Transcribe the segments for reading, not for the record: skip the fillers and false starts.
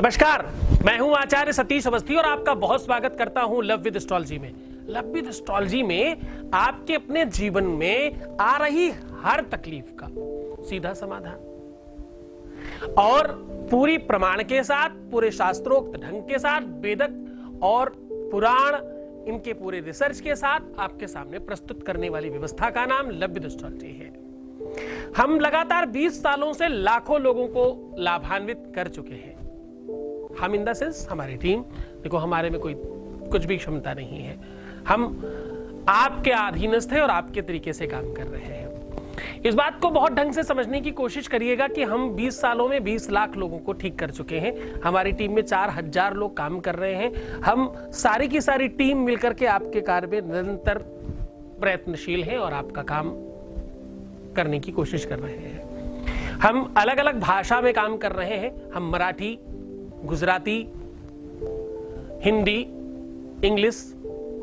नमस्कार, मैं हूं आचार्य सतीश अवस्थी और आपका बहुत स्वागत करता हूं लव विद एस्ट्रोलॉजी में। लव विद एस्ट्रोलॉजी में आपके अपने जीवन में आ रही हर तकलीफ का सीधा समाधान और पूरी प्रमाण के साथ, पूरे शास्त्रोक्त ढंग के साथ, वेदक और पुराण इनके पूरे रिसर्च के साथ आपके सामने प्रस्तुत करने वाली व्यवस्था का नाम लव विद एस्ट्रोलॉजी है। हम लगातार 20 सालों से लाखों लोगों को लाभान्वित कर चुके हैं। हम इन द सेंस हमारी टीम, देखो हमारे में कोई कुछ भी क्षमता नहीं है, हम आपके अधीनस्थ हैं और आपके तरीके से काम कर रहे हैं। इस बात को बहुत ढंग से समझने की कोशिश करिएगा कि हम 20 सालों में 20 लाख लोगों को ठीक कर चुके हैं। हमारी टीम में 4000 लोग काम कर रहे हैं। हम सारी की सारी टीम मिलकर के आपके कार्य में निरंतर प्रयत्नशील हैं और आपका काम करने की कोशिश कर रहे हैं। हम अलग अलग भाषा में काम कर रहे हैं। हम मराठी, गुजराती, हिंदी, इंग्लिश,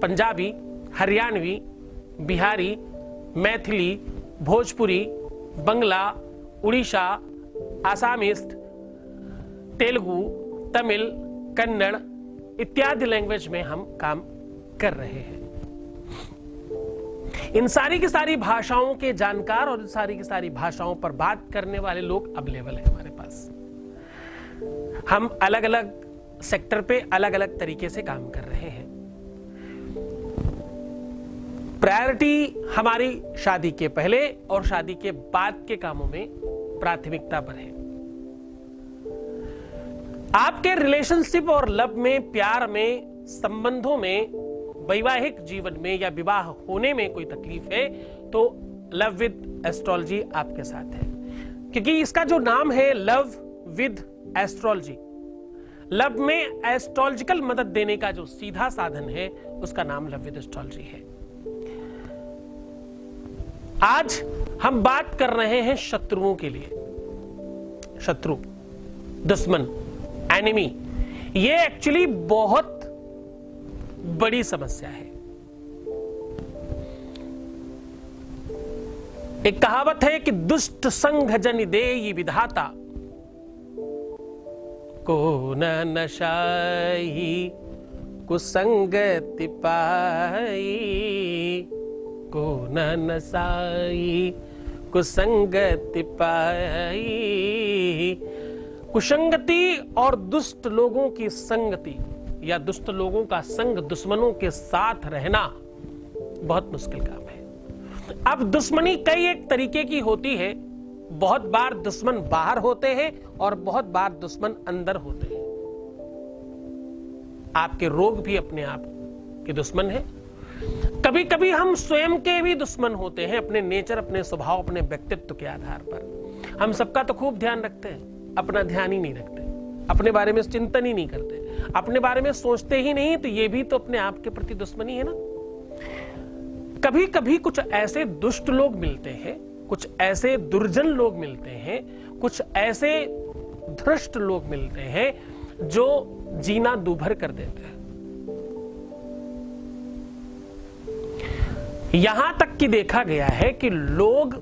पंजाबी, हरियाणवी, बिहारी, मैथिली, भोजपुरी, बंगला, उड़ीसा, आसामीस्ट, तेलुगु, तमिल, कन्नड़ इत्यादि लैंग्वेज में हम काम कर रहे हैं। इन सारी की सारी भाषाओं के जानकार और इन सारी की सारी भाषाओं पर बात करने वाले लोग अवेलेबल हैं हमारे पास। हम अलग अलग सेक्टर पे अलग अलग तरीके से काम कर रहे हैं। प्रायोरिटी हमारी शादी के पहले और शादी के बाद के कामों में प्राथमिकता पर है। आपके रिलेशनशिप और लव में, प्यार में, संबंधों में, वैवाहिक जीवन में या विवाह होने में कोई तकलीफ है तो लव विद एस्ट्रोलॉजी आपके साथ है। क्योंकि इसका जो नाम है लव विद एस्ट्रोलॉजी, लव में एस्ट्रोलॉजिकल मदद देने का जो सीधा साधन है उसका नाम लव विद एस्ट्रोलॉजी है। आज हम बात कर रहे हैं शत्रुओं के लिए। शत्रु, दुश्मन, एनिमी, ये एक्चुअली बहुत बड़ी समस्या है। एक कहावत है कि दुष्ट संग जन देई विधाता, को न नशाई कुसंगति पाई, को न नसाई कुसंगति पाई। कुसंगति और दुष्ट लोगों की संगति या दुष्ट लोगों का संग, दुश्मनों के साथ रहना बहुत मुश्किल काम है। अब दुश्मनी कई एक तरीके की होती है। बहुत बार दुश्मन बाहर होते हैं और बहुत बार दुश्मन अंदर होते हैं। आपके रोग भी अपने आप के दुश्मन हैं। कभी कभी हम स्वयं के भी दुश्मन होते हैं, अपने नेचर, अपने स्वभाव, अपने व्यक्तित्व के आधार पर। हम सबका तो खूब ध्यान रखते हैं, अपना ध्यान ही नहीं रखते, अपने बारे में चिंतन ही नहीं करते, अपने बारे में सोचते ही नहीं, तो ये भी तो अपने आप के प्रति दुश्मनी है ना। कभी कभी कुछ ऐसे दुष्ट लोग मिलते हैं, कुछ ऐसे दुर्जन लोग मिलते हैं, कुछ ऐसे धृष्ट लोग मिलते हैं जो जीना दूभर कर देते हैं। यहां तक कि देखा गया है कि लोग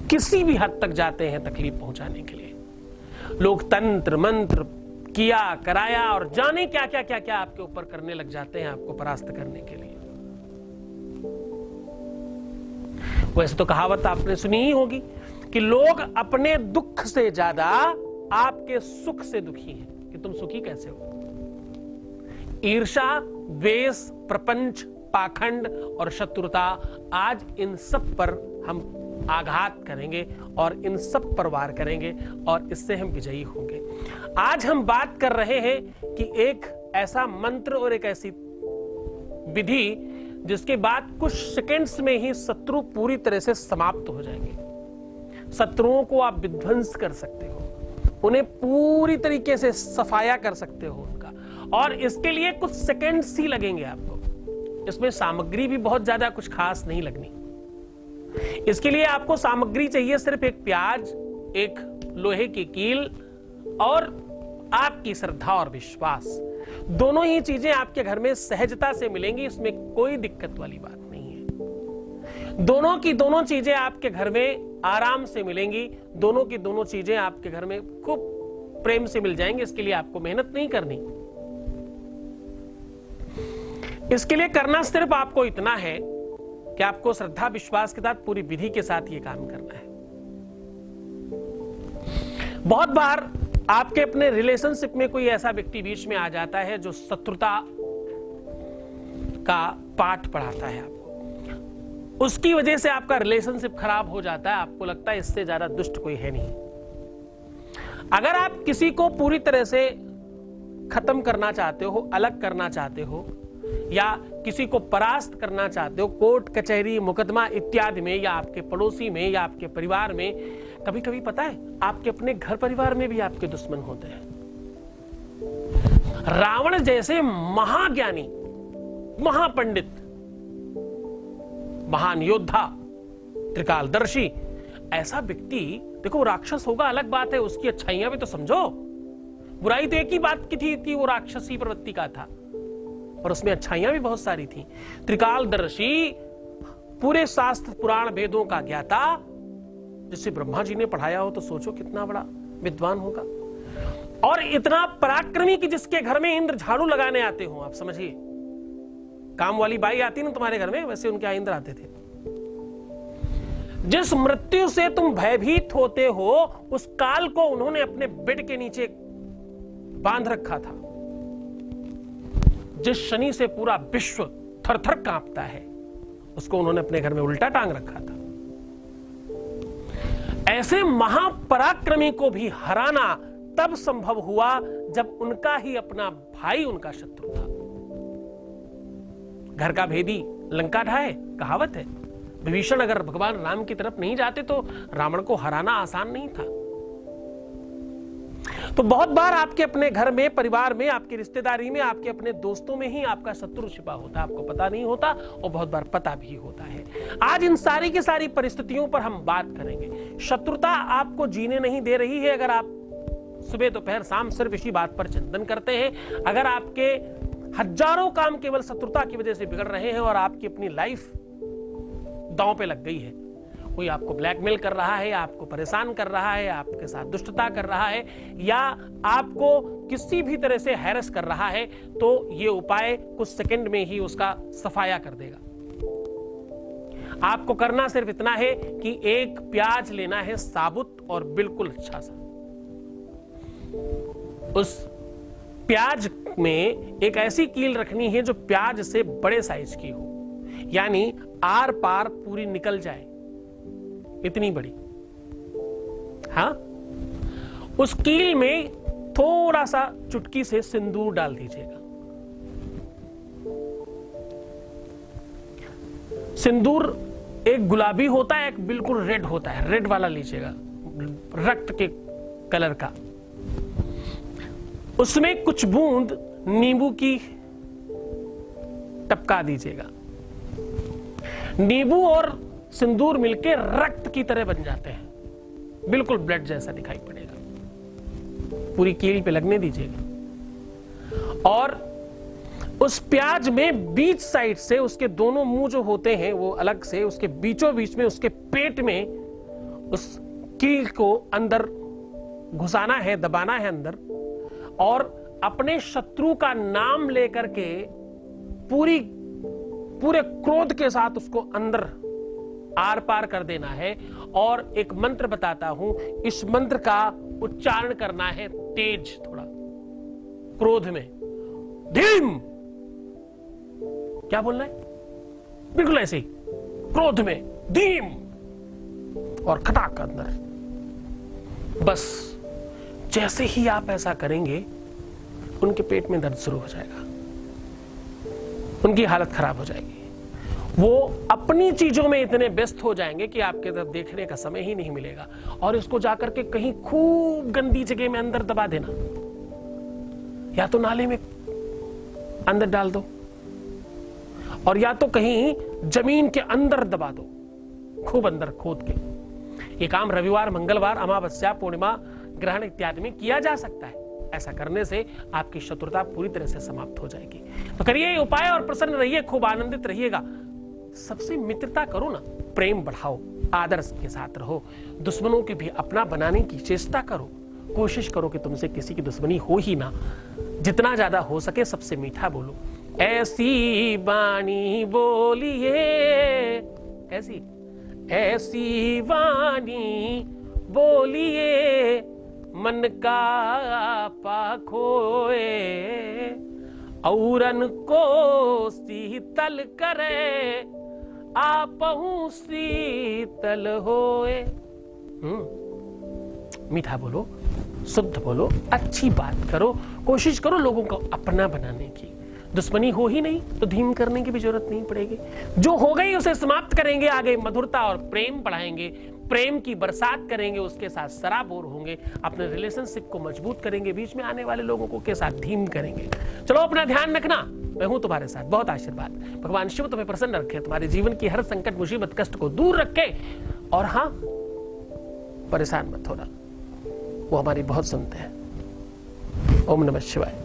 किसी भी हद तक जाते हैं तकलीफ पहुंचाने के लिए। लोग तंत्र मंत्र किया कराया और जाने क्या क्या क्या क्या आपके ऊपर करने लग जाते हैं आपको परास्त करने के लिए। वैसे तो कहावत आपने सुनी ही होगी कि लोग अपने दुख से ज्यादा आपके सुख से दुखी हैं कि तुम सुखी कैसे हो। ईर्ष्या, द्वेष, प्रपंच, पाखंड और शत्रुता, आज इन सब पर हम आघात करेंगे और इन सब पर वार करेंगे और इससे हम विजयी होंगे। आज हम बात कर रहे हैं कि एक ऐसा मंत्र और एक ऐसी विधि जिसके बाद कुछ सेकंड्स में ही शत्रु पूरी तरह से समाप्त हो जाएंगे। शत्रुओं को आप विध्वंस कर सकते हो, उन्हें पूरी तरीके से सफाया कर सकते हो उनका, और इसके लिए कुछ सेकंड्स ही लगेंगे आपको। इसमें सामग्री भी बहुत ज्यादा कुछ खास नहीं लगनी। इसके लिए आपको सामग्री चाहिए सिर्फ एक प्याज, एक लोहे की कील और आपकी श्रद्धा और विश्वास। दोनों ही चीजें आपके घर में सहजता से मिलेंगी, इसमें कोई दिक्कत वाली बात नहीं है। दोनों की दोनों चीजें आपके घर में आराम से मिलेंगी। दोनों की दोनों चीजें आपके घर में खूब प्रेम से मिल जाएंगे। इसके लिए आपको मेहनत नहीं करनी। इसके लिए करना सिर्फ आपको इतना है कि आपको श्रद्धा विश्वास के साथ पूरी विधि के साथ ये काम करना है। बहुत बार आपके अपने रिलेशनशिप में कोई ऐसा व्यक्ति बीच में आ जाता है जो शत्रुता का पाठ पढ़ाता है आपको, उसकी वजह से आपका रिलेशनशिप खराब हो जाता है। आपको लगता है इससे ज्यादा दुष्ट कोई है नहीं। अगर आप किसी को पूरी तरह से खत्म करना चाहते हो, अलग करना चाहते हो, या किसी को परास्त करना चाहते हो कोर्ट कचहरी मुकदमा इत्यादि में, या आपके पड़ोसी में, या आपके परिवार में, कभी कभी पता है आपके अपने घर परिवार में भी आपके दुश्मन होते हैं। रावण जैसे महाज्ञानी, महापंडित, महान योद्धा, त्रिकालदर्शी ऐसा व्यक्ति, देखो राक्षस होगा अलग बात है, उसकी अच्छाइयां भी तो समझो। बुराई तो एक ही बात की थी वो राक्षसी प्रवृत्ति का था, और उसमें अच्छाइयां भी बहुत सारी थी। त्रिकालदर्शी, पूरे शास्त्र पुराण वेदों का ज्ञाता, जिसे ब्रह्मा जी ने पढ़ाया हो तो सोचो कितना बड़ा विद्वान होगा। और इतना पराक्रमी कि जिसके घर में इंद्र झाड़ू लगाने आते हो। आप समझिए, काम वाली बाई आती ना तुम्हारे घर में, वैसे उनके इंद्र आते थे। जिस मृत्यु से तुम भयभीत होते हो उस काल को उन्होंने अपने बेड के नीचे बांध रखा था। जिस शनि से पूरा विश्व थर-थर कांपता है उसको उन्होंने अपने घर में उल्टा टांग रखा था। ऐसे महापराक्रमी को भी हराना तब संभव हुआ जब उनका ही अपना भाई उनका शत्रु था। घर का भेदी लंका ढाए, कहावत है। विभीषण अगर भगवान राम की तरफ नहीं जाते तो रावण को हराना आसान नहीं था। तो बहुत बार आपके अपने घर में, परिवार में, आपकी रिश्तेदारी में, आपके अपने दोस्तों में ही आपका शत्रु छिपा होता है, आपको पता नहीं होता, और बहुत बार पता भी होता है। आज इन सारी की सारी परिस्थितियों पर हम बात करेंगे। शत्रुता आपको जीने नहीं दे रही है। अगर आप सुबह दोपहर शाम सिर्फ इसी बात पर चिंतन करते हैं, अगर आपके हजारों काम केवल शत्रुता की वजह से बिगड़ रहे हैं और आपकी अपनी लाइफ दांव पे लग गई है, कोई आपको ब्लैकमेल कर रहा है, आपको परेशान कर रहा है, आपके साथ दुष्टता कर रहा है, या आपको किसी भी तरह से हैरेस कर रहा है, तो ये उपाय कुछ सेकंड में ही उसका सफाया कर देगा। आपको करना सिर्फ इतना है कि एक प्याज लेना है साबुत और बिल्कुल अच्छा सा। उस प्याज में एक ऐसी कील रखनी है जो प्याज से बड़े साइज की हो, यानी आर पार पूरी निकल जाए, इतनी बड़ी। हाँ, उस कील में थोड़ा सा चुटकी से सिंदूर डाल दीजिएगा। सिंदूर एक गुलाबी होता है, एक बिल्कुल रेड होता है। रेड वाला लीजिएगा, रक्त के कलर का। उसमें कुछ बूंद नींबू की टपका दीजिएगा। नींबू और सिंदूर मिलके रक्त की तरह बन जाते हैं, बिल्कुल ब्लड जैसा दिखाई पड़ेगा। पूरी कील पे लगने दीजिएगा। और उस प्याज में बीच साइड से, उसके दोनों मुंह जो होते हैं वो अलग से, उसके बीचों बीच में, उसके पेट में उस कील को अंदर घुसाना है, दबाना है अंदर, और अपने शत्रु का नाम लेकर के पूरे क्रोध के साथ उसको अंदर आर पार कर देना है। और एक मंत्र बताता हूं, इस मंत्र का उच्चारण करना है तेज, थोड़ा क्रोध में। धीम, क्या बोलना है? बिल्कुल ऐसे ही, क्रोध में धीम, और खटाक अंदर। बस जैसे ही आप ऐसा करेंगे उनके पेट में दर्द शुरू हो जाएगा, उनकी हालत खराब हो जाएगी। वो अपनी चीजों में इतने व्यस्त हो जाएंगे कि आपके तरफ देखने का समय ही नहीं मिलेगा। और इसको जाकर के कहीं खूब गंदी जगह में अंदर दबा देना, या तो नाले में अंदर डाल दो, और या तो कहीं जमीन के अंदर दबा दो, खूब अंदर खोद के। ये काम रविवार, मंगलवार, अमावस्या, पूर्णिमा, ग्रहण इत्यादि में किया जा सकता है। ऐसा करने से आपकी शत्रुता पूरी तरह से समाप्त हो जाएगी। तो करिए ये उपाय और प्रसन्न रहिए, खूब आनंदित रहिएगा। सबसे मित्रता करो ना, प्रेम बढ़ाओ, आदर्श के साथ रहो, दुश्मनों के भी अपना बनाने की चेष्टा करो, कोशिश करो कि तुमसे किसी की दुश्मनी हो ही ना, जितना ज्यादा हो सके सबसे मीठा बोलो। ऐसी वाणी बोलिए, ऐसी वाणी बोलिए, मन का पाखोए, औरन को शीतल करे, आपहु शीतल होए। मीठा बोलो, शुद्ध बोलो, अच्छी बात करो, कोशिश करो लोगों को अपना बनाने की। दुश्मनी हो ही नहीं तो धीम करने की भी जरूरत नहीं पड़ेगी। जो हो गई उसे समाप्त करेंगे, आगे मधुरता और प्रेम बढ़ाएंगे, प्रेम की बरसात करेंगे, उसके साथ सराबोर होंगे, अपने रिलेशनशिप को मजबूत करेंगे, बीच में आने वाले लोगों को के साथ धीम करेंगे। चलो अपना ध्यान रखना, मैं हूं तुम्हारे साथ। बहुत आशीर्वाद। भगवान शिव तुम्हें प्रसन्न रखे, तुम्हारे जीवन की हर संकट मुसीबत कष्ट को दूर रखे, और हाँ, परेशान मत होना, वो हमारी बहुत सुनते हैं। ओम नमः शिवाय।